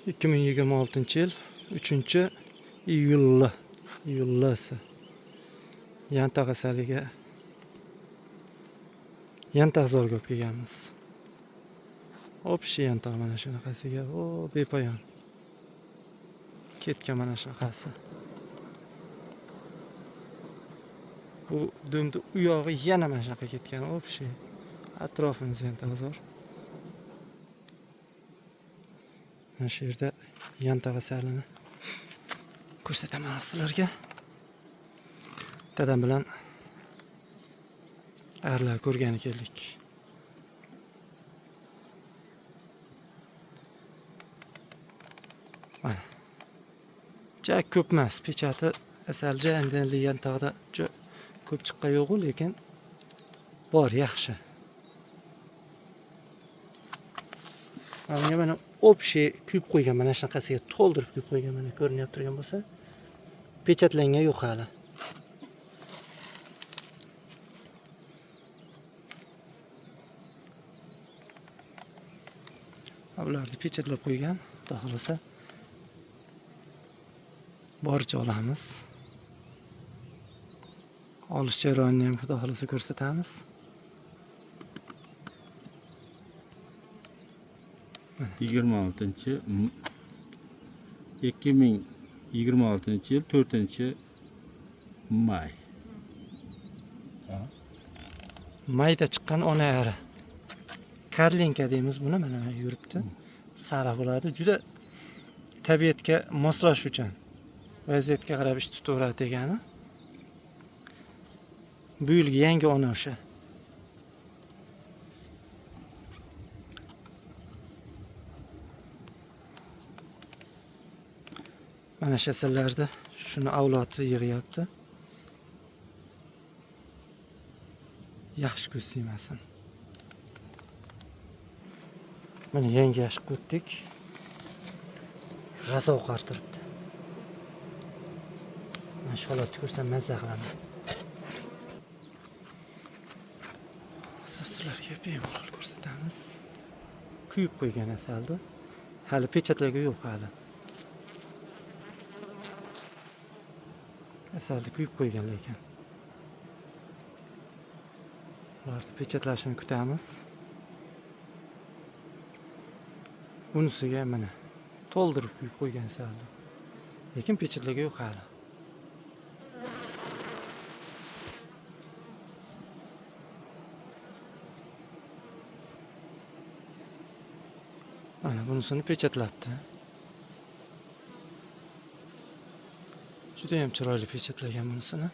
2026-yil 3-iyullasi yantaq asaliga yantaq zorga olib kelganmiz. Общий yantaq mana shunaqasiga, o bepoyon. Ketgan mana shunaqasi. Bu dumni u yog'i yana mana shunaqa ketgan, общий. Atrofimiz yantaq zor. Mana shu yerda yantaq asalini ko'rsataman sizlarga. Dadam bilan arlar ko'rgani keldik. Mana. Ja ko'p emas, pechati asalja endi yantaqda ko'p chiqqan yo'q, lekin bor, yaxshi. Mana общий kuyib qo'ygan, mana shunaqasiga to'ldirib kuyib qo'ygan, mana ko'rinib turgan bo'lsa, pechatlangan yo'q hali. Bularni pechatlab qo'ygan, xudo xolasa boricha olamiz. Olish jarayonini ham xudo xolasa ko'rsatamiz. Yigirma 2026-yil 4-may. Mayda chiqqan ona ari. Karlinka deymiz buni, mana yuribdi. Sariq bo'ladi. Juda tabiatga moslash uchun, vaziyatga qarab ish tutaveradi degani. Bu yilgi yangi ona o'sha. Mana shu asallarda shuni avlodi yig'yapti. Yaxshi ko'z tegmasin. Mana yangi yashib o'tdik. Razo qartiribdi. Mana shu holatni ko'rsam mazza qilaman. Sizlarga bemalol ko'rsatamiz. Kuyib qo'ygan asaldi. Hali pechatlarga yo'q hali. Asalni kuyib qo'ygan lekin. Ularni pechatlashini kutamiz. Bunisiga mana to'ldirib kuyib qo'ygan asalni. Lekin pechatlarga yo'q hali. Mana bunisini pechatlabdi. Juda ham chiroyli pechatlagan bunisini.